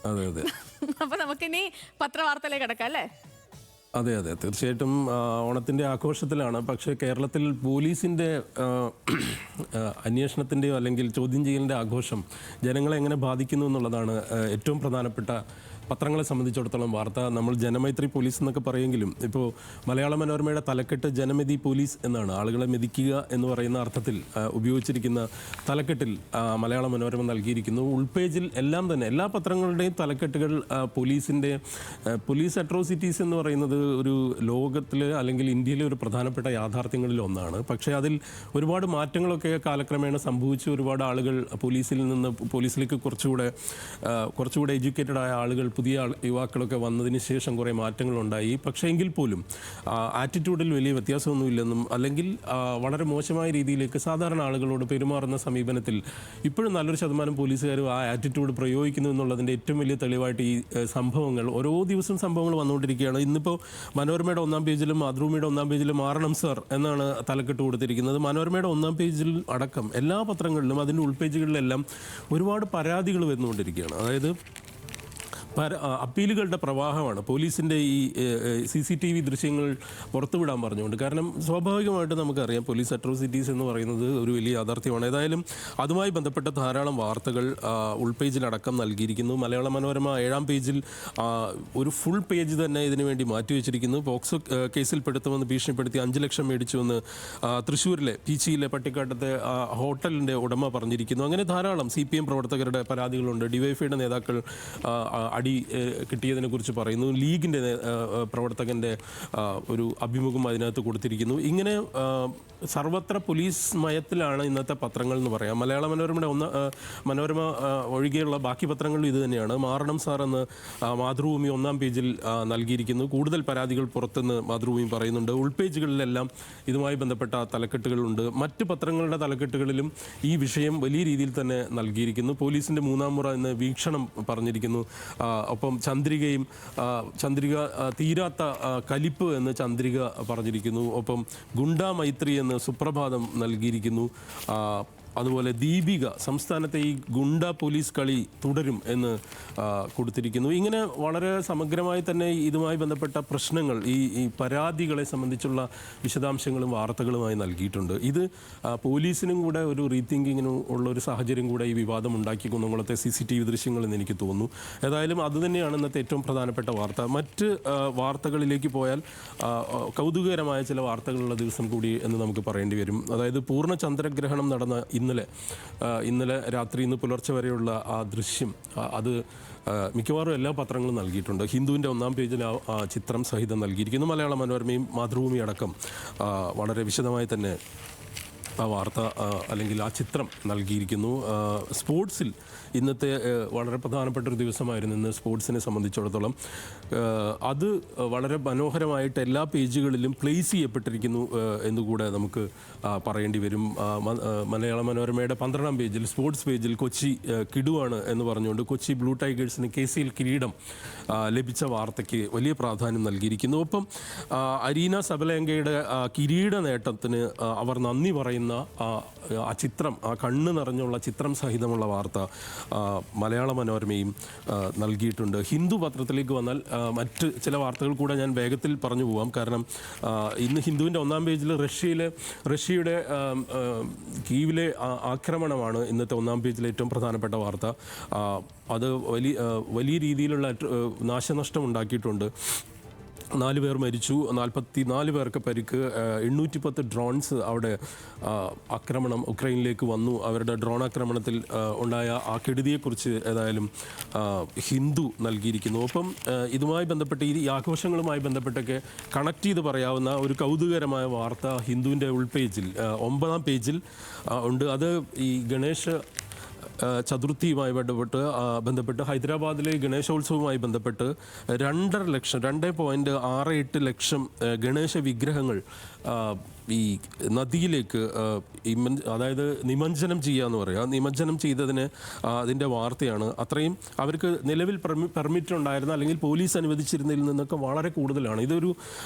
അതെ അതെ അപ്പൊ നമുക്കിനി പത്രവാർത്തയിലേക്ക് കിടക്കാം അല്ലേ? അതെ അതെ തീർച്ചയായിട്ടും ഓണത്തിൻ്റെ ആഘോഷത്തിലാണ്. പക്ഷേ കേരളത്തിൽ പോലീസിൻ്റെ അന്വേഷണത്തിൻ്റെയോ അല്ലെങ്കിൽ ചോദ്യം ചെയ്യലിൻ്റെ ആഘോഷം ജനങ്ങളെ എങ്ങനെ ബാധിക്കുന്നു എന്നുള്ളതാണ് ഏറ്റവും പ്രധാനപ്പെട്ട പത്രങ്ങളെ സംബന്ധിച്ചിടത്തോളം വാർത്ത. നമ്മൾ ജനമൈത്രി പോലീസ് എന്നൊക്കെ പറയുമെങ്കിലും ഇപ്പോൾ മലയാള മനോരമയുടെ തലക്കെട്ട് ജനമെതി പോലീസ് എന്നാണ്. ആളുകളെ മെതിക്കുക എന്ന് പറയുന്ന അർത്ഥത്തിൽ ഉപയോഗിച്ചിരിക്കുന്ന തലക്കെട്ടിൽ മലയാള മനോരമ നൽകിയിരിക്കുന്നു. ഉൾപേജിൽ എല്ലാം തന്നെ എല്ലാ പത്രങ്ങളുടെയും തലക്കെട്ടുകൾ പോലീസിൻ്റെ പോലീസ് അട്രോസിറ്റീസ് എന്ന് പറയുന്നത് ഒരു ലോകത്തിൽ അല്ലെങ്കിൽ ഇന്ത്യയിലെ ഒരു പ്രധാനപ്പെട്ട യാഥാർത്ഥ്യങ്ങളിൽ ഒന്നാണ്. പക്ഷേ അതിൽ ഒരുപാട് മാറ്റങ്ങളൊക്കെ കാലക്രമേണ സംഭവിച്ചു. ഒരുപാട് ആളുകൾ പോലീസിൽ നിന്ന് പോലീസിലേക്ക് കുറച്ചുകൂടെ എഡ്യൂക്കേറ്റഡ് ആയ ആളുകൾ, പുതിയ യുവാക്കളൊക്കെ വന്നതിന് ശേഷം കുറേ മാറ്റങ്ങളുണ്ടായി. പക്ഷേ എങ്കിൽ പോലും ആറ്റിറ്റ്യൂഡിൽ വലിയ വ്യത്യാസമൊന്നുമില്ലെന്നും അല്ലെങ്കിൽ വളരെ മോശമായ രീതിയിലേക്ക് സാധാരണ ആളുകളോട് പെരുമാറുന്ന സമീപനത്തിൽ ഇപ്പോഴും നല്ലൊരു ശതമാനം പോലീസുകാരും ആ ആറ്റിറ്റ്യൂഡ് പ്രയോഗിക്കുന്നു എന്നുള്ളതിൻ്റെ ഏറ്റവും വലിയ തെളിവായിട്ട് ഈ സംഭവങ്ങൾ ഓരോ ദിവസവും സംഭവങ്ങൾ വന്നുകൊണ്ടിരിക്കുകയാണ്. ഇന്നിപ്പോൾ മനോരമയുടെ ഒന്നാം പേജിലും മാതൃഭൂമിയുടെ ഒന്നാം പേജിലും മാറണം സർ എന്നാണ് തലക്കെട്ട് കൊടുത്തിരിക്കുന്നത്. മനോരമയുടെ ഒന്നാം പേജിൽ അടക്കം എല്ലാ പത്രങ്ങളിലും അതിൻ്റെ ഉൾപേജുകളിലെല്ലാം ഒരുപാട് പരാതികൾ വരുന്നുകൊണ്ടിരിക്കുകയാണ്. അതായത് അപ്പീലുകളുടെ പ്രവാഹമാണ് പോലീസിൻ്റെ ഈ CCTV ദൃശ്യങ്ങൾ പുറത്തുവിടാൻ പറഞ്ഞുകൊണ്ട്. കാരണം സ്വാഭാവികമായിട്ട് നമുക്കറിയാം പോലീസ് അട്രോസിറ്റീസ് എന്ന് പറയുന്നത് ഒരു വലിയ യാഥാർത്ഥ്യമാണ്. ഏതായാലും അതുമായി ബന്ധപ്പെട്ട ധാരാളം വാർത്തകൾ ഉൾപേജിലടക്കം നൽകിയിരിക്കുന്നു. മലയാള മനോരമ 7-ാം പേജിൽ ഒരു ഫുൾ പേജ് തന്നെ ഇതിനു വേണ്ടി മാറ്റിവെച്ചിരിക്കുന്നു. പോക്സോ കേസിൽ പെടുത്തുമെന്ന് ഭീഷണിപ്പെടുത്തി 5 ലക്ഷം മേടിച്ചുവെന്ന് തൃശ്ശൂരിലെ പീച്ചിയിലെ പട്ടിക്കാട്ടത്തെ ഹോട്ടലിൻ്റെ ഉടമ പറഞ്ഞിരിക്കുന്നു. അങ്ങനെ ധാരാളം CPM പ്രവർത്തകരുടെ പരാതികളുണ്ട്. ഡിവൈഎഫ്ഐയുടെ നേതാക്കൾ കിട്ടിയതിനെ കുറിച്ച് പറയുന്നു. ലീഗിൻ്റെ പ്രവർത്തകൻ്റെ ഒരു അഭിമുഖം അതിനകത്ത് കൊടുത്തിരിക്കുന്നു. ഇങ്ങനെ സർവത്ര പോലീസ് മയത്തിലാണ് ഇന്നത്തെ പത്രങ്ങൾ എന്ന് പറയാം. മലയാള മനോരമയുടെ മനോരമ ഒഴികെയുള്ള ബാക്കി പത്രങ്ങളിലും ഇത് തന്നെയാണ്. മാറണം സാർ എന്ന് മാതൃഭൂമി 1-ാം പേജിൽ നൽകിയിരിക്കുന്നു. കൂടുതൽ പരാതികൾ പുറത്തുനിന്ന് മാതൃഭൂമി പറയുന്നുണ്ട്. ഉൾപേജുകളിലെല്ലാം ഇതുമായി ബന്ധപ്പെട്ട തലക്കെട്ടുകളുണ്ട്. മറ്റ് പത്രങ്ങളുടെ തലക്കെട്ടുകളിലും ഈ വിഷയം വലിയ രീതിയിൽ തന്നെ നൽകിയിരിക്കുന്നു. പോലീസിൻ്റെ 3-ാം മുറ എന്ന് വീക്ഷണം പറഞ്ഞിരിക്കുന്നു. ഒപ്പം ചന്ദ്രിക തീരാത്ത കലിപ്പ് എന്ന് ചന്ദ്രിക പറഞ്ഞിരിക്കുന്നു. ഒപ്പം ഗുണ്ടാ മൈത്രി എന്ന് സുപ്രഭാതം നൽകിയിരിക്കുന്നു. അതുപോലെ ദീപിക സംസ്ഥാനത്തെ ഈ ഗുണ്ട പോലീസ് കളി തുടരും എന്ന് കൊടുത്തിരിക്കുന്നു. ഇങ്ങനെ വളരെ സമഗ്രമായി തന്നെ ഇതുമായി ബന്ധപ്പെട്ട പ്രശ്നങ്ങൾ ഈ പരാതികളെ സംബന്ധിച്ചുള്ള വിശദാംശങ്ങളും വാർത്തകളുമായി നൽകിയിട്ടുണ്ട്. ഇത് പോലീസിനും കൂടെ ഒരു റീതിങ്കിങ്ങിനും ഉള്ള ഒരു സാഹചര്യം കൂടെ ഈ വിവാദം ഉണ്ടാക്കി കുന്നംകുളത്തെ CCTV ദൃശ്യങ്ങളെന്ന് എനിക്ക് തോന്നുന്നു. ഏതായാലും അതുതന്നെയാണ് ഇന്നത്തെ ഏറ്റവും പ്രധാനപ്പെട്ട വാർത്ത. മറ്റ് വാർത്തകളിലേക്ക് പോയാൽ കൗതുകകരമായ ചില വാർത്തകളുള്ള ദിവസം കൂടി എന്ന് നമുക്ക് പറയേണ്ടി വരും. അതായത് പൂർണ്ണ ചന്ദ്രഗ്രഹണം നടന്ന ഇന്നലെ രാത്രി ഇന്ന് പുലർച്ചെ വരെയുള്ള ആ ദൃശ്യം അത് മിക്കവാറും എല്ലാ പത്രങ്ങളും നൽകിയിട്ടുണ്ട്. ഹിന്ദുവിൻ്റെ 1-ാം പേജിൽ ആ ചിത്രം സഹിതം നൽകിയിരിക്കുന്നു. മലയാള മനോരമയും മാതൃഭൂമി അടക്കം വളരെ വിശദമായി തന്നെ ആ വാർത്ത അല്ലെങ്കിൽ ആ ചിത്രം നൽകിയിരിക്കുന്നു. സ്പോർട്സിൽ ഇന്നത്തെ വളരെ പ്രധാനപ്പെട്ട ഒരു ദിവസമായിരുന്നു ഇന്ന് സ്പോർട്സിനെ സംബന്ധിച്ചിടത്തോളം. അത് വളരെ മനോഹരമായിട്ട് എല്ലാ പേജുകളിലും പ്ലേസ് ചെയ്യപ്പെട്ടിരിക്കുന്നു എന്നുകൂടെ നമുക്ക് പറയേണ്ടി വരും. മലയാള മനോരമയുടെ 12-ാം പേജിൽ സ്പോർട്സ് പേജിൽ കൊച്ചി കിടുവാണ് എന്ന് പറഞ്ഞുകൊണ്ട് കൊച്ചി ബ്ലൂ ടൈഗേഴ്സിന് KCL കിരീടം ലഭിച്ച വാർത്തയ്ക്ക് വലിയ പ്രാധാന്യം നൽകിയിരിക്കുന്നു. ഒപ്പം അരീന സബലേങ്കയുടെ കിരീട നേട്ടത്തിന് അവർ നന്ദി പറയുന്ന ആ ചിത്രം, ആ കണ്ണ് നിറഞ്ഞുള്ള ചിത്രം സഹിതമുള്ള വാർത്ത മലയാള മനോരമയും നൽകിയിട്ടുണ്ട്. ഹിന്ദു പത്രത്തിലേക്ക് വന്നാൽ മറ്റ് ചില വാർത്തകൾ കൂടെ ഞാൻ വേഗത്തിൽ പറഞ്ഞു പോവാം. കാരണം ഇന്ന് ഹിന്ദുവിൻ്റെ 1-ാം പേജിൽ റഷ്യയുടെ കീവിലെ ആക്രമണമാണ് ഇന്നത്തെ 1-ാം പേജിലെ ഏറ്റവും പ്രധാനപ്പെട്ട വാർത്ത. അത് വലിയ രീതിയിലുള്ള നാശനഷ്ടം ഉണ്ടാക്കിയിട്ടുണ്ട്. 4 പേർ മരിച്ചു, 44 പേർക്ക് പരിക്ക്, 810 ഡ്രോൺസ് അവിടെ ആക്രമണം ഉക്രൈനിലേക്ക് വന്നു. അവരുടെ ഡ്രോൺ ആക്രമണത്തിൽ ഉണ്ടായ ആ കെടുതിയെക്കുറിച്ച് ഏതായാലും ഹിന്ദു നൽകിയിരിക്കുന്നു. ഒപ്പം ഇതുമായി ബന്ധപ്പെട്ട് ഈ ആഘോഷങ്ങളുമായി ബന്ധപ്പെട്ടൊക്കെ കണക്ട് ചെയ്ത് പറയാവുന്ന ഒരു കൗതുകകരമായ വാർത്ത ഹിന്ദുവിൻ്റെ ഉൾപേജിൽ 9-ാം പേജിൽ ഉണ്ട്. അത് ഈ ഗണേശ ചതുർത്ഥിയുമായി ബന്ധപ്പെട്ട് ഹൈദരാബാദിലെ ഗണേശോത്സവവുമായി ബന്ധപ്പെട്ട് 2.68 ലക്ഷം ഗണേശ വിഗ്രഹങ്ങൾ ഈ നദിയിലേക്ക് അതായത് നിമജ്ജനം ചെയ്യുക എന്ന് പറയുക, നിമജ്ജനം ചെയ്തതിന് അതിൻ്റെ വാർത്തയാണ്. അത്രയും അവർക്ക് നിലവിൽ പെർമിറ്റ് ഉണ്ടായിരുന്ന അല്ലെങ്കിൽ പോലീസ് അനുവദിച്ചിരുന്നതിൽ നിന്നൊക്കെ വളരെ കൂടുതലാണ്. ഇതൊരു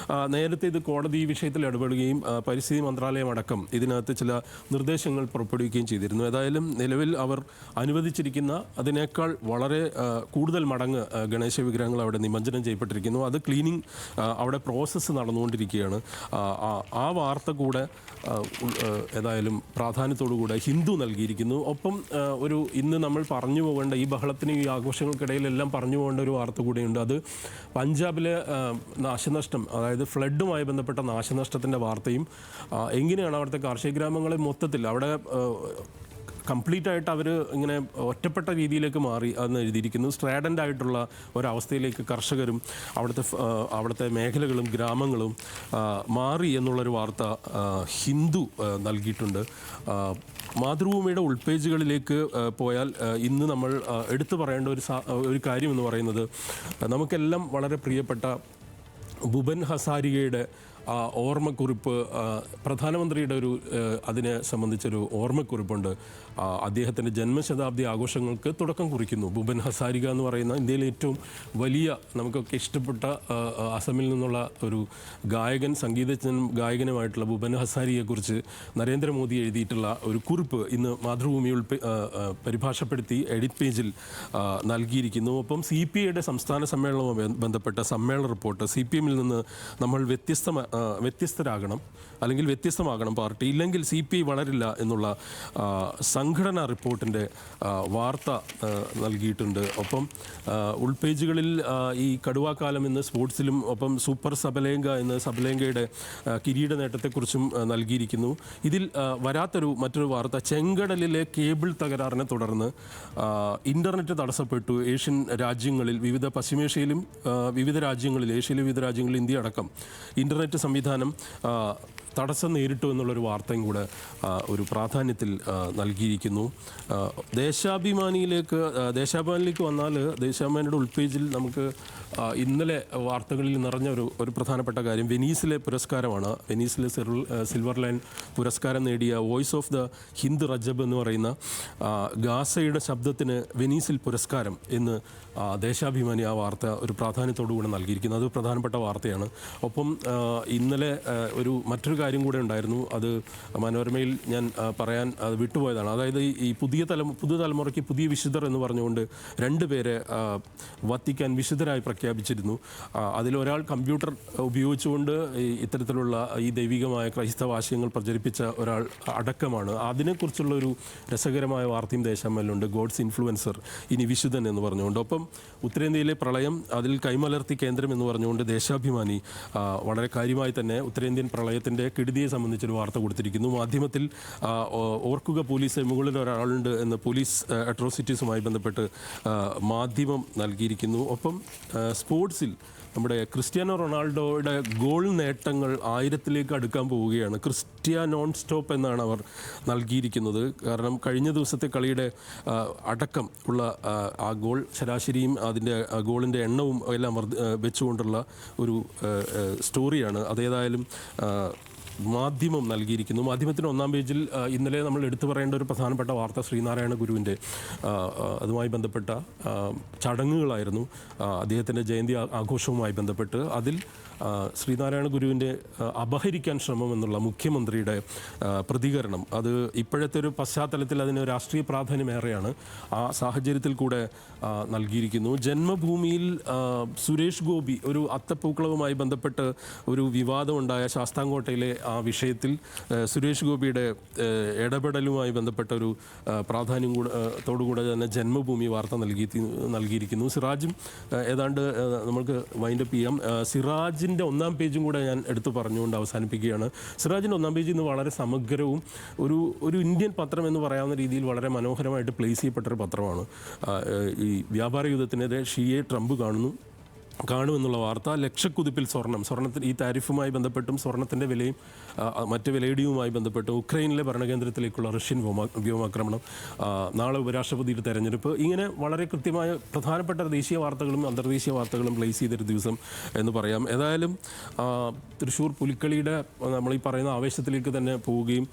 നേരത്തെ ഇത് കോടതി ഈ വിഷയത്തിൽ ഇടപെടുകയും പരിസ്ഥിതി മന്ത്രാലയം അടക്കം ഇതിനകത്ത് ചില നിർദ്ദേശങ്ങൾ പുറപ്പെടുവിക്കുകയും ചെയ്തിരുന്നു. ഏതായാലും നിലവിൽ അവർ അനുവദിച്ചിരിക്കുന്ന അതിനേക്കാൾ വളരെ കൂടുതൽ മടങ്ങ് ഗണേശ വിഗ്രഹങ്ങൾ അവിടെ നിമജ്ജനം ചെയ്യപ്പെട്ടിരിക്കുന്നു. അത് ക്ലീനിങ് അവിടെ പ്രോസസ്സ് നടന്നുകൊണ്ടിരിക്കുകയാണ്. ആ വാർത്ത കൂടെ ഏതായാലും പ്രാധാന്യത്തോടുകൂടെ ഹിന്ദു നൽകിയിരിക്കുന്നു. ഒപ്പം ഇന്ന് നമ്മൾ പറഞ്ഞു പോകേണ്ട ഈ ബഹളത്തിന് ഈ ആഘോഷങ്ങൾക്കിടയിലെല്ലാം പറഞ്ഞു പോകേണ്ട ഒരു വാർത്ത കൂടെയുണ്ട്. അത് പഞ്ചാബിലെ നാശനഷ്ടം, അതായത് ഫ്ലഡുമായി ബന്ധപ്പെട്ട നാശനഷ്ടത്തിൻ്റെ വാർത്തയും എങ്ങനെയാണ് അവിടുത്തെ കാർഷിക ഗ്രാമങ്ങളെ മൊത്തത്തിൽ അവിടെ കംപ്ലീറ്റ് ആയിട്ട് അവർ ഇങ്ങനെ ഒറ്റപ്പെട്ട രീതിയിലേക്ക് മാറി എന്ന് എഴുതിയിരിക്കുന്നു. സ്ട്രാഡൻ്റ് ആയിട്ടുള്ള ഒരവസ്ഥയിലേക്ക് കർഷകരും അവിടുത്തെ മേഖലകളും ഗ്രാമങ്ങളും മാറി എന്നുള്ളൊരു വാർത്ത ഹിന്ദു നൽകിയിട്ടുണ്ട്. മാതൃഭൂമിയുടെ ഉൾപേജുകളിലേക്ക് പോയാൽ ഇന്ന് നമ്മൾ എടുത്തു പറയേണ്ട ഒരു കാര്യം എന്ന് പറയുന്നത്, നമുക്കെല്ലാം വളരെ പ്രിയപ്പെട്ട ഭുപൻ ഹസാരികയുടെ ഓർമ്മക്കുറിപ്പ്, പ്രധാനമന്ത്രിയുടെ അതിനെ സംബന്ധിച്ചൊരു ഓർമ്മക്കുറിപ്പുണ്ട്. അദ്ദേഹത്തിൻ്റെ ജന്മശതാബ്ദി ആഘോഷങ്ങൾക്ക് തുടക്കം കുറിക്കുന്നു. ഭുപൻ ഹസാരിക എന്ന് പറയുന്ന ഇന്ത്യയിലെ ഏറ്റവും വലിയ, നമുക്കൊക്കെ ഇഷ്ടപ്പെട്ട അസമിൽ നിന്നുള്ള ഒരു ഗായകൻ, സംഗീതജ്ഞനും ഗായകനുമായിട്ടുള്ള ഭുപൻ ഹസാരിയെക്കുറിച്ച് നരേന്ദ്രമോദി എഴുതിയിട്ടുള്ള ഒരു കുറിപ്പ് ഇന്ന് മാതൃഭൂമിയിൽ പരിഭാഷപ്പെടുത്തി എഡിറ്റ് പേജിൽ നൽകിയിരിക്കുന്നു. ഒപ്പം CPIയുടെ സംസ്ഥാന സമ്മേളനവുമായി ബന്ധപ്പെട്ട സമ്മേളന റിപ്പോർട്ട്, CPMൽ നിന്ന് നമ്മൾ വ്യത്യസ്തരാകണം അല്ലെങ്കിൽ വ്യത്യസ്തമാകണം പാർട്ടി, ഇല്ലെങ്കിൽ CPI വളരില്ല എന്നുള്ള സംഘടനാ റിപ്പോർട്ടിൻ്റെ വാർത്ത നൽകിയിട്ടുണ്ട്. ഒപ്പം ഉൾപേജുകളിൽ ഈ കടുവാക്കാലം എന്ന് സ്പോർട്സിലും, ഒപ്പം സൂപ്പർ സബലേങ്ക എന്ന് സബലേങ്കയുടെ കിരീട നേട്ടത്തെക്കുറിച്ചും നൽകിയിരിക്കുന്നു. ഇതിൽ മറ്റൊരു വാർത്ത, ചെങ്കടലിലെ കേബിൾ തകരാറിനെ തുടർന്ന് ഇൻ്റർനെറ്റ് തടസ്സപ്പെട്ടു. ഏഷ്യൻ രാജ്യങ്ങളിൽ, പശ്ചിമേഷ്യയിലും ഏഷ്യയിലെ വിവിധ രാജ്യങ്ങളിൽ, ഇന്ത്യ അടക്കം ഇൻ്റർനെറ്റ് സംവിധാനം തടസ്സം നേരിട്ടു എന്നുള്ളൊരു വാർത്തയും കൂടെ ഒരു പ്രാധാന്യത്തിൽ നൽകിയിരിക്കുന്നു. ദേശാഭിമാനിയിലേക്ക് വന്നാൽ, ദേശാഭിമാനിയുടെ ഉൾപേജിൽ നമുക്ക് ഇന്നലെ വാർത്തകളിൽ നിറഞ്ഞ ഒരു പ്രധാനപ്പെട്ട കാര്യം വെനീസിലെ പുരസ്കാരമാണ്. വെനീസിലെ സിൽവർ ലൈൻ പുരസ്കാരം നേടിയ വോയിസ് ഓഫ് ദ ഹിന്ദ് റജബ് എന്ന് പറയുന്ന ഗാസയുടെ ശബ്ദത്തിന് വെനീസിൽ പുരസ്കാരം എന്ന് ദേശാഭിമാനി ആ വാർത്ത ഒരു പ്രാധാന്യത്തോടുകൂടെ നൽകിയിരിക്കുന്നു. അത് പ്രധാനപ്പെട്ട വാർത്തയാണ്. ഒപ്പം ഇന്നലെ മറ്റൊരു കാര്യം കൂടെ ഉണ്ടായിരുന്നു. അത് മനോരമയിൽ ഞാൻ പറയാൻ വിട്ടുപോയതാണ്. അതായത് ഈ പുതുതലമുറയ്ക്ക് പുതിയ വിശുദ്ധർ എന്ന് പറഞ്ഞുകൊണ്ട് 2 പേരെ വത്തിക്കാൻ വിശുദ്ധരായി പ്രഖ്യാപിച്ചിരുന്നു. അതിലൊരാൾ കമ്പ്യൂട്ടർ ഉപയോഗിച്ചുകൊണ്ട് ഇത്തരത്തിലുള്ള ഈ ദൈവികമായ ക്രൈസ്തവ ആശയങ്ങൾ പ്രചരിപ്പിച്ച ഒരാൾ അടക്കമാണ്. അതിനെക്കുറിച്ചുള്ള ഒരു രസകരമായ വാർത്തയും ദേശാഭിമാനിലുണ്ട്. ഗോഡ്സ് ഇൻഫ്ലുവൻസർ ഇനി വിശുദ്ധൻ എന്ന് പറഞ്ഞുകൊണ്ട്. ഒപ്പം ഉത്തരേന്ത്യയിലെ പ്രളയം, അതിൽ കൈമലർത്തി കേന്ദ്രം എന്ന് പറഞ്ഞുകൊണ്ട് ദേശാഭിമാനി വളരെ കാര്യമായി തന്നെ ഉത്തരേന്ത്യൻ പ്രളയത്തിൻ്റെ കെടുതിയെ സംബന്ധിച്ചൊരു വാർത്ത കൊടുത്തിരിക്കുന്നു. മാധ്യമത്തിൽ ഓർക്കുക പോലീസ് മുകളിൽ ഒരാളുണ്ട് എന്ന് പോലീസ് അട്രോസിറ്റീസുമായി ബന്ധപ്പെട്ട് മാധ്യമം നൽകിയിരിക്കുന്നു. ഒപ്പം സ്പോർട്സിൽ നമ്മുടെ ക്രിസ്ത്യാനോ റൊണാൾഡോയുടെ ഗോൾ നേട്ടങ്ങൾ 1000ലേക്ക് അടുക്കാൻ പോവുകയാണ്. ക്രിസ്ത്യാ നോൺ സ്റ്റോപ്പ് എന്നാണ് അവർ നൽകിയിരിക്കുന്നത്. കാരണം കഴിഞ്ഞ ദിവസത്തെ കളിയുടെ അടക്കം ഉള്ള ആ ഗോൾ ശരാശരിയും അതിൻ്റെ ഗോളിൻ്റെ എണ്ണവും എല്ലാം വെച്ചുകൊണ്ടുള്ള ഒരു സ്റ്റോറിയാണ്. അതേതായാലും മാധ്യമം നൽകിയിരിക്കുന്നു. മാധ്യമത്തിന് 1-ാം പേജിൽ ഇന്നലെ നമ്മൾ എടുത്തു പറയേണ്ട ഒരു പ്രധാനപ്പെട്ട വാർത്ത ശ്രീനാരായണ ഗുരുവിൻ്റെ അതുമായി ബന്ധപ്പെട്ട ചടങ്ങുകളായിരുന്നു. അദ്ദേഹത്തിൻ്റെ ജയന്തി ആഘോഷവുമായി ബന്ധപ്പെട്ട് അതിൽ ശ്രീനാരായണ ഗുരുവിൻ്റെ അപഹരിക്കാൻ ശ്രമം എന്നുള്ള മുഖ്യമന്ത്രിയുടെ പ്രതികരണം, അത് ഇപ്പോഴത്തെ ഒരു പശ്ചാത്തലത്തിൽ അതിന് രാഷ്ട്രീയ പ്രാധാന്യമേറെയാണ്. ആ സാഹചര്യത്തിൽ കൂടെ നൽകിയിരിക്കുന്നു. ജന്മഭൂമിയിൽ സുരേഷ് ഗോപി ഒരു അത്തപ്പൂക്കളവുമായി ബന്ധപ്പെട്ട് ഒരു വിവാദമുണ്ടായ ശാസ്താംകോട്ടയിലെ ആ വിഷയത്തിൽ സുരേഷ് ഗോപിയുടെ ഇടപെടലുമായി ബന്ധപ്പെട്ട ഒരു പ്രാധാന്യം തോടുകൂടെ തന്നെ ജന്മഭൂമി വാർത്ത നൽകിയിരിക്കുന്നു. സിറാജും ഏതാണ്ട് നമുക്ക് വൈൻഡപ്പ് ചെയ്യാം. സിറാജിൻ്റെ 1-ാം പേജും കൂടെ ഞാൻ എടുത്തു പറഞ്ഞുകൊണ്ട് അവസാനിപ്പിക്കുകയാണ്. സിറാജിൻ്റെ 1-ാം പേജിൽ നിന്ന് വളരെ സമഗ്രവും ഒരു ഇന്ത്യൻ പത്രം എന്ന് പറയാവുന്ന രീതിയിൽ വളരെ മനോഹരമായിട്ട് പ്ലേസ് ചെയ്യപ്പെട്ടൊരു പത്രമാണ്. ഈ വ്യാപാര യുദ്ധത്തിനെതിരെ ഷിയെ ട്രംപ് കാണുന്നു, കാണുമെന്നുള്ള വാർത്ത. ലക്ഷക്കുതിപ്പിൽ സ്വർണത്തിന് ഈ താരിഫുമായി ബന്ധപ്പെട്ടും സ്വർണത്തിൻ്റെ വിലയും മറ്റ് വിലയിടിയുമായി ബന്ധപ്പെട്ട് ഉക്രൈനിലെ ഭരണകേന്ദ്രത്തിലേക്കുള്ള റഷ്യൻ വ്യോമാക്രമണം, നാളെ ഉപരാഷ്ട്രപതിയുടെ തെരഞ്ഞെടുപ്പ്, ഇങ്ങനെ വളരെ കൃത്യമായ പ്രധാനപ്പെട്ട ദേശീയ വാർത്തകളും അന്തർദേശീയ വാർത്തകളും പ്ലേസ് ചെയ്തൊരു ദിവസം എന്ന് പറയാം. ഏതായാലും തൃശ്ശൂർ പുലിക്കളിയുടെ നമ്മൾ ഈ പറയുന്ന ആവേശത്തിലേക്ക് തന്നെ പോവുകയും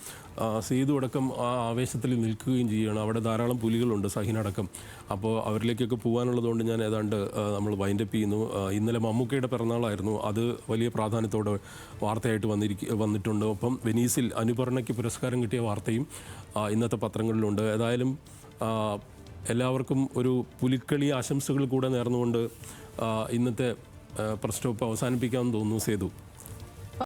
സേതു അടക്കം ആ ആവേശത്തിൽ നിൽക്കുകയും ചെയ്യുകയാണ്. അവിടെ ധാരാളം പുലികളുണ്ട്, സഹിനടക്കം. അപ്പോൾ അവരിലേക്കൊക്കെ പോകാനുള്ളതുകൊണ്ട് ഞാൻ ഏതാണ്ട് നമ്മൾ വൈൻഡപ്പ് ചെയ്യുന്നു. ഇന്നലെ മമ്മൂക്കയുടെ പിറന്നാളായിരുന്നു. അത് വലിയ പ്രാധാന്യത്തോടെ വാർത്തയായിട്ട് വന്നിട്ടുണ്ട്. ഒപ്പം വെനീസിൽ അനുപർണയ്ക്ക് പുരസ്കാരം കിട്ടിയ വാർത്തയും ഇന്നത്തെ പത്രങ്ങളിലുണ്ട്. ഏതായാലും എല്ലാവർക്കും ഒരു പുലിക്കളി ആശംസകൾ കൂടെ നേർന്നുകൊണ്ട് ഇന്നത്തെ പ്രസ് സ്റ്റോപ്പ് അവസാനിപ്പിക്കാമെന്ന് തോന്നുന്നു. സേതു.